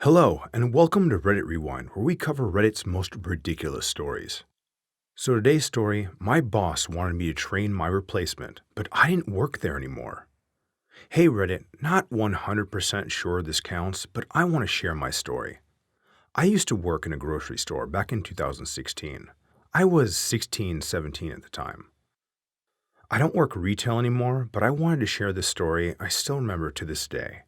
Hello, and welcome to Reddit Rewind, where we cover Reddit's most ridiculous stories. So today's story, my boss wanted me to train my replacement, but I didn't work there anymore. Hey Reddit, not 100% sure this counts, but I want to share my story. I used to work in a grocery store back in 2016. I was 16, 17 at the time. I don't work retail anymore, but I wanted to share this story I still remember to this day.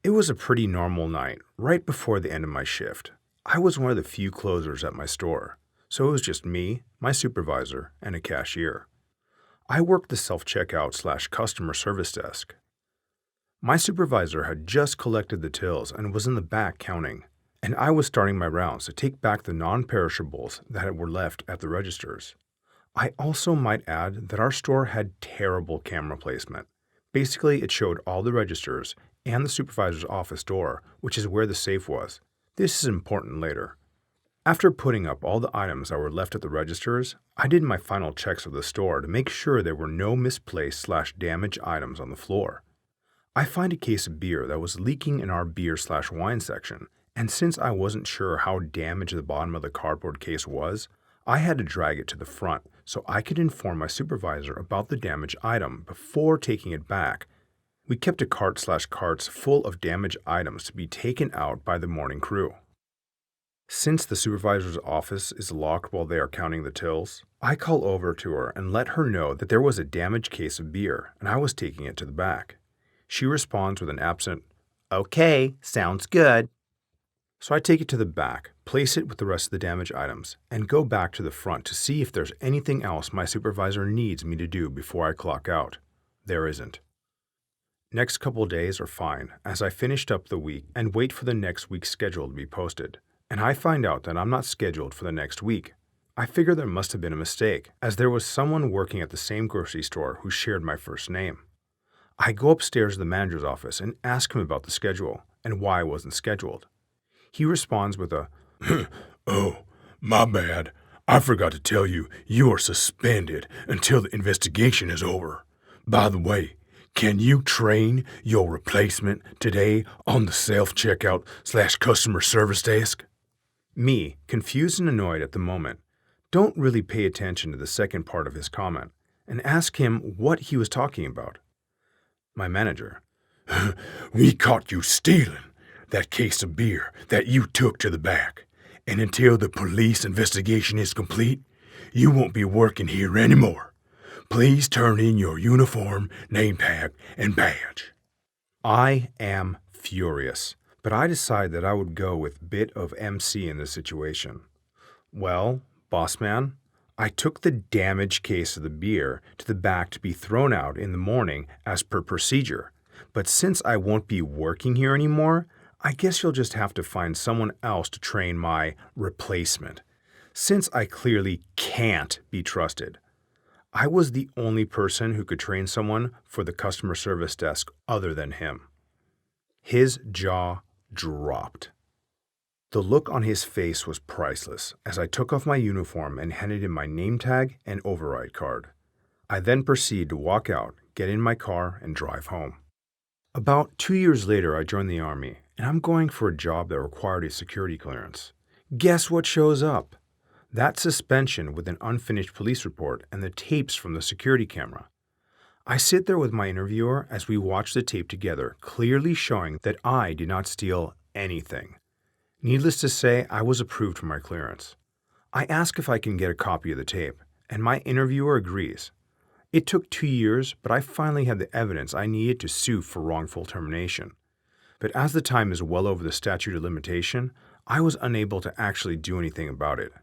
It was a pretty normal night, right before the end of my shift. I was one of the few closers at my store, so it was just me, my supervisor, and a cashier. I worked the self-checkout/customer service desk. My supervisor had just collected the tills and was in the back counting, and I was starting my rounds to take back the non-perishables that were left at the registers. I also might add that our store had terrible camera placement. Basically, it showed all the registers and the supervisor's office door, which is where the safe was. This is important later. After putting up all the items that were left at the registers, I did my final checks of the store to make sure there were no misplaced/damaged items on the floor. I find a case of beer that was leaking in our beer/wine section, and since I wasn't sure how damaged the bottom of the cardboard case was, I had to drag it to the front so I could inform my supervisor about the damaged item before taking it back. We kept a cart/carts full of damaged items to be taken out by the morning crew. Since the supervisor's office is locked while they are counting the tills, I call over to her and let her know that there was a damaged case of beer and I was taking it to the back. She responds with an absent, "Okay, sounds good." So I take it to the back, place it with the rest of the damaged items, and go back to the front to see if there's anything else my supervisor needs me to do before I clock out. There isn't. Next couple days are fine as I finished up the week and wait for the next week's schedule to be posted, and I find out that I'm not scheduled for the next week. I figure there must have been a mistake, as there was someone working at the same grocery store who shared my first name. I go upstairs to the manager's office and ask him about the schedule and why I wasn't scheduled. He responds with a, "Oh, my bad. I forgot to tell you you are suspended until the investigation is over. By the way, can you train your replacement today on the self-checkout/customer service desk?" Me, confused and annoyed at the moment, don't really pay attention to the second part of his comment and ask him what he was talking about. My manager, "We caught you stealing that case of beer that you took to the back, and until the police investigation is complete, you won't be working here anymore. Please turn in your uniform, name tag, and badge." I am furious, but I decide that I would go with bit of MC in this situation. Well, boss man, I took the damaged case of the beer to the back to be thrown out in the morning as per procedure, but since I won't be working here anymore, I guess you'll just have to find someone else to train my replacement, since I clearly can't be trusted. I was the only person who could train someone for the customer service desk other than him. His jaw dropped. The look on his face was priceless as I took off my uniform and handed him my name tag and override card. I then proceeded to walk out, get in my car, and drive home. About 2 years later, I joined the Army, and I'm going for a job that required a security clearance. Guess what shows up? That suspension with an unfinished police report and the tapes from the security camera. I sit there with my interviewer as we watch the tape together, clearly showing that I did not steal anything. Needless to say, I was approved for my clearance. I ask if I can get a copy of the tape, and my interviewer agrees. It took 2 years, but I finally had the evidence I needed to sue for wrongful termination. But as the time is well over the statute of limitation, I was unable to actually do anything about it.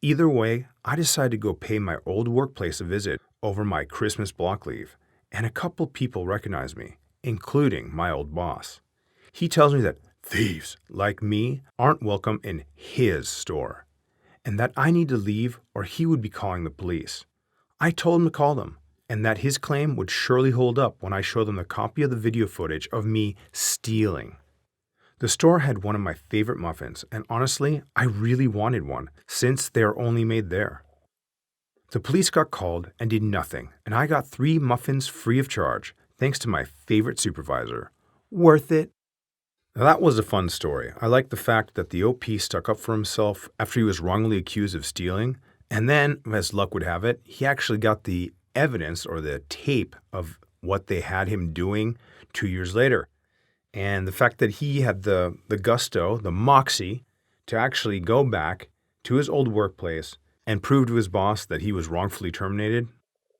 Either way, I decided to go pay my old workplace a visit over my Christmas block leave, and a couple people recognized me, including my old boss. He tells me that thieves like me aren't welcome in his store, and that I need to leave or he would be calling the police. I told him to call them, and that his claim would surely hold up when I showed them a copy of the video footage of me stealing. The store had one of my favorite muffins, and honestly, I really wanted one, since they are only made there. The police got called and did nothing, and I got 3 muffins free of charge, thanks to my favorite supervisor. Worth it. Now, that was a fun story. I like the fact that the OP stuck up for himself after he was wrongly accused of stealing. And then, as luck would have it, he actually got the evidence or the tape of what they had him doing 2 years later. And the fact that he had the gusto, the moxie, to actually go back to his old workplace and prove to his boss that he was wrongfully terminated,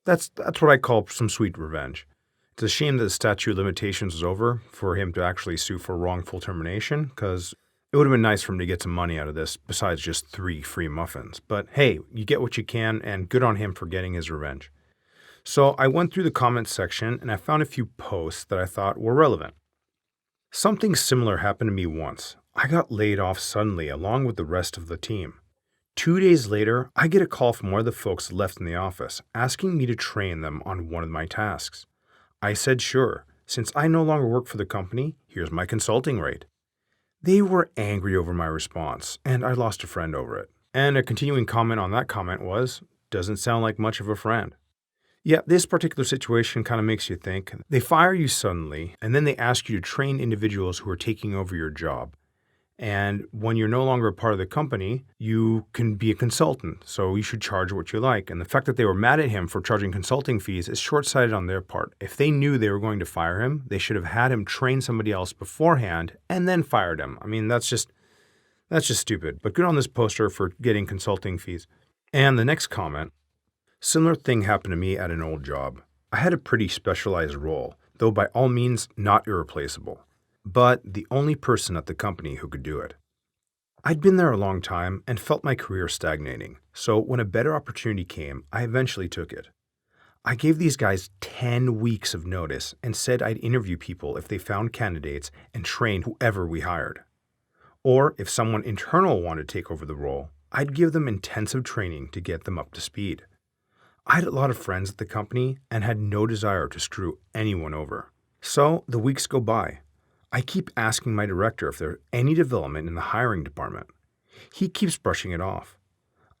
that's what I call some sweet revenge. It's a shame that the statute of limitations was over for him to actually sue for wrongful termination, because it would have been nice for him to get some money out of this besides just 3 free muffins. But hey, you get what you can, and good on him for getting his revenge. So I went through the comments section and I found a few posts that I thought were relevant. Something similar happened to me once. I got laid off suddenly along with the rest of the team. 2 days later, I get a call from one of the folks left in the office asking me to train them on one of my tasks. I said sure. Since I no longer work for the company, here's my consulting rate. They were angry over my response, and I lost a friend over it. And a continuing comment on that comment was, doesn't sound like much of a friend. Yeah, this particular situation kind of makes you think. They fire you suddenly, and then they ask you to train individuals who are taking over your job. And when you're no longer a part of the company, you can be a consultant, so you should charge what you like. And the fact that they were mad at him for charging consulting fees is short-sighted on their part. If they knew they were going to fire him, they should have had him train somebody else beforehand and then fired him. I mean, that's just stupid. But good on this poster for getting consulting fees. And the next comment, similar thing happened to me at an old job. I had a pretty specialized role, though by all means not irreplaceable, but the only person at the company who could do it. I'd been there a long time and felt my career stagnating, so when a better opportunity came, I eventually took it. I gave these guys 10 weeks of notice and said I'd interview people if they found candidates and train whoever we hired. Or if someone internal wanted to take over the role, I'd give them intensive training to get them up to speed. I had a lot of friends at the company and had no desire to screw anyone over. So the weeks go by. I keep asking my director if there's any development in the hiring department. He keeps brushing it off.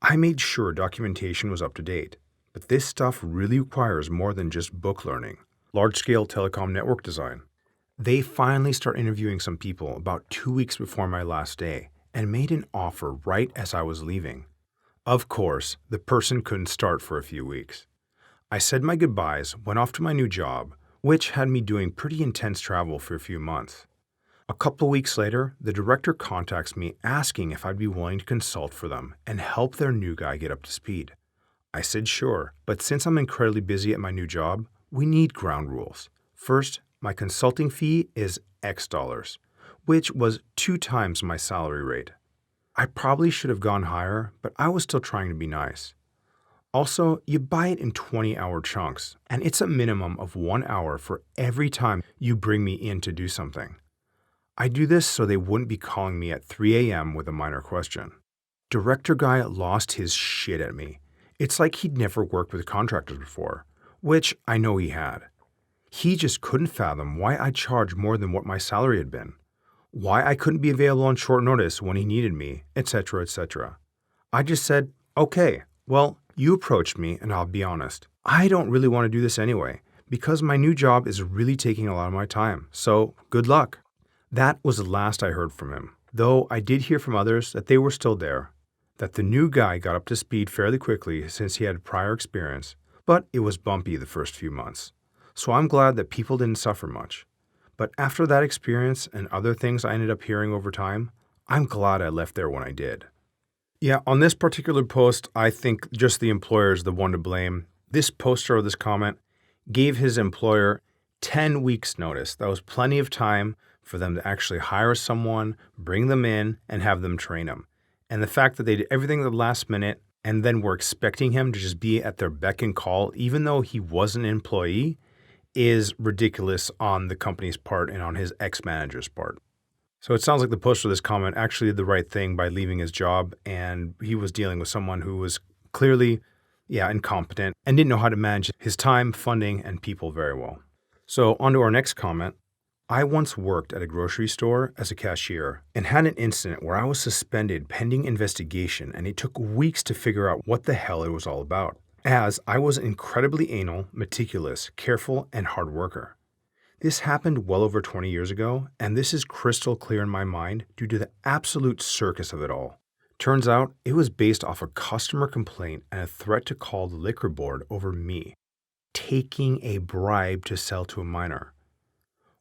I made sure documentation was up to date, but this stuff really requires more than just book learning. Large-scale telecom network design. They finally start interviewing some people about 2 weeks before my last day and made an offer right as I was leaving. Of course, the person couldn't start for a few weeks. I said my goodbyes, went off to my new job, which had me doing pretty intense travel for a few months. A couple weeks later, the director contacts me asking if I'd be willing to consult for them and help their new guy get up to speed. I said sure, but since I'm incredibly busy at my new job, we need ground rules. First, my consulting fee is X dollars, which was 2 times my salary rate. I probably should have gone higher, but I was still trying to be nice. Also, you buy it in 20-hour chunks, and it's a minimum of 1 hour for every time you bring me in to do something. I do this so they wouldn't be calling me at 3 a.m. with a minor question. Director guy lost his shit at me. It's like he'd never worked with contractors before, which I know he had. He just couldn't fathom why I charged more than what my salary had been, why I couldn't be available on short notice when he needed me, etc., etc. I just said, okay, well, you approached me and I'll be honest. I don't really want to do this anyway, because my new job is really taking a lot of my time, so good luck. That was the last I heard from him, though I did hear from others that they were still there, that the new guy got up to speed fairly quickly since he had prior experience, but it was bumpy the first few months. So I'm glad that people didn't suffer much. But after that experience and other things I ended up hearing over time, I'm glad I left there when I did. Yeah, on this particular post, I think just the employer is the one to blame. This poster or this comment gave his employer 10 weeks notice. That was plenty of time for them to actually hire someone, bring them in, and have them train them. And the fact that they did everything at the last minute and then were expecting him to just be at their beck and call, even though he was an employee, is ridiculous on the company's part and on his ex-manager's part. So it sounds like the poster of this comment actually did the right thing by leaving his job, and he was dealing with someone who was clearly, incompetent and didn't know how to manage his time, funding, and people very well. So on to our next comment. I once worked at a grocery store as a cashier and had an incident where I was suspended pending investigation, and it took weeks to figure out what the hell it was all about, as I was an incredibly anal, meticulous, careful, and hard worker. This happened well over 20 years ago, and this is crystal clear in my mind due to the absolute circus of it all. Turns out it was based off a customer complaint and a threat to call the liquor board over me taking a bribe to sell to a minor.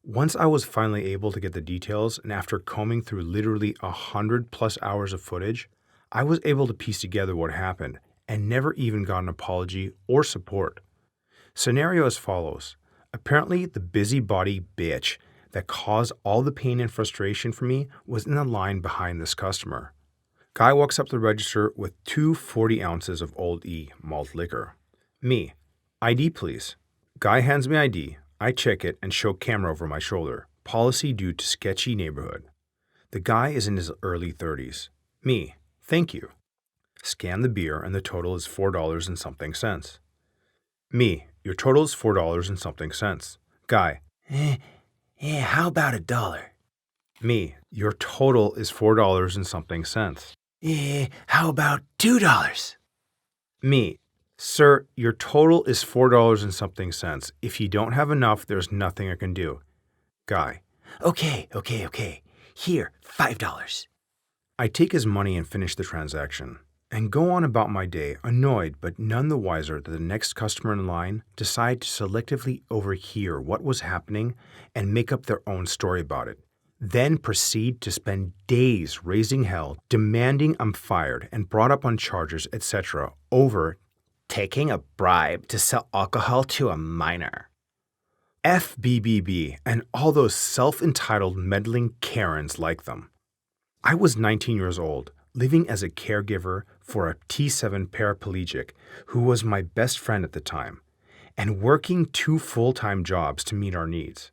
Once I was finally able to get the details, and after combing through literally 100+ hours of footage, I was able to piece together what happened and never even got an apology or support. Scenario as follows. Apparently, the busybody bitch that caused all the pain and frustration for me was in the line behind this customer. Guy walks up to the register with 240 ounces of Old E malt liquor. Me, ID please. Guy hands me ID. I check it and show camera over my shoulder. Policy due to sketchy neighborhood. The guy is in his early 30s. Me, thank you. Scan the beer and the total is $4 and something cents. Me, your total is $4 and something cents. Guy, How about $1? me, your total is $4 and something cents. How about $2? Me, sir, your total is $4 and something cents. If you don't have enough, there's nothing I can do. Guy, Okay. Here, $5. I take his money and finish the transaction, and go on about my day, annoyed but none the wiser that the next customer in line decide to selectively overhear what was happening and make up their own story about it. Then proceed to spend days raising hell, demanding I'm fired and brought up on charges, etc. over Taking a bribe to sell alcohol to a minor. FBBB and all those self-entitled meddling Karens like them. I was 19 years old, living as a caregiver for a T7 paraplegic who was my best friend at the time, and working 2 full-time jobs to meet our needs.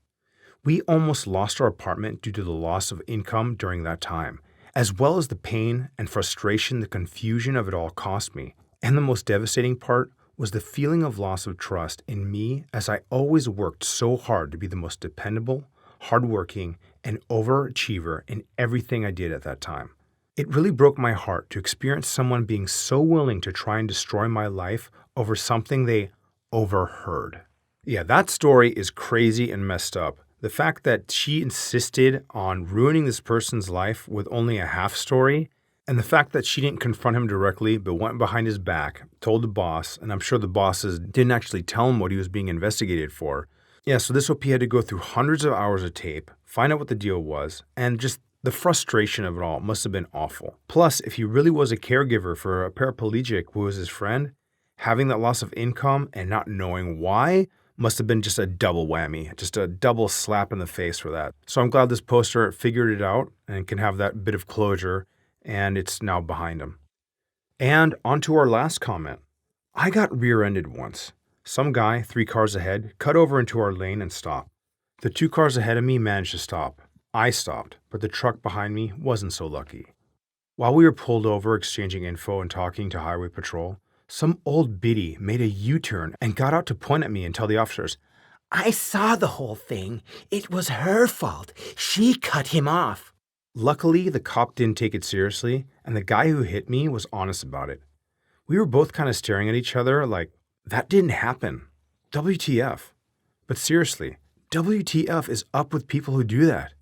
We almost lost our apartment due to the loss of income during that time, as well as the pain and frustration the confusion of it all cost me. And the most devastating part was the feeling of loss of trust in me, as I always worked so hard to be the most dependable, hardworking, and overachiever in everything I did at that time. It really broke my heart to experience someone being so willing to try and destroy my life over something they overheard. Yeah, that story is crazy and messed up. The fact that she insisted on ruining this person's life with only a half story, and the fact that she didn't confront him directly but went behind his back, told the boss, and I'm sure the bosses didn't actually tell him what he was being investigated for. Yeah, so this OP had to go through hundreds of hours of tape, find out what the deal was, and just the frustration of it all must have been awful. Plus, if he really was a caregiver for a paraplegic who was his friend, having that loss of income and not knowing why must have been just a double whammy, just a double slap in the face for that. So I'm glad this poster figured it out and can have that bit of closure, and it's now behind him. And on to our last comment. I got rear-ended once. Some guy, 3 cars ahead, cut over into our lane and stopped. The 2 cars ahead of me managed to stop. I stopped, but the truck behind me wasn't so lucky. While we were pulled over exchanging info and talking to Highway Patrol, some old biddy made a U-turn and got out to point at me and tell the officers, I saw the whole thing. It was her fault. She cut him off. Luckily, the cop didn't take it seriously, and the guy who hit me was honest about it. We were both kind of staring at each other like, that didn't happen. WTF. But seriously, WTF is up with people who do that?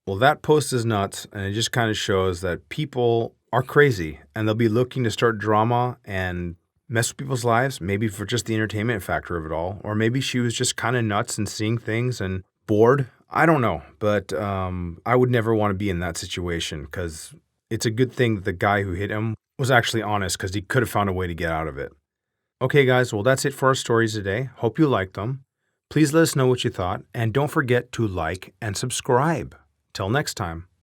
Well, that post is nuts, and it just kind of shows that people are crazy, and they'll be looking to start drama and mess with people's lives, maybe for just the entertainment factor of it all, or maybe she was just kind of nuts and seeing things and bored. I don't know, but I would never want to be in that situation, because it's a good thing that the guy who hit him was actually honest, because he could have found a way to get out of it. Okay, guys, well, that's it for our stories today. Hope you liked them. Please let us know what you thought, and don't forget to like and subscribe. Till next time.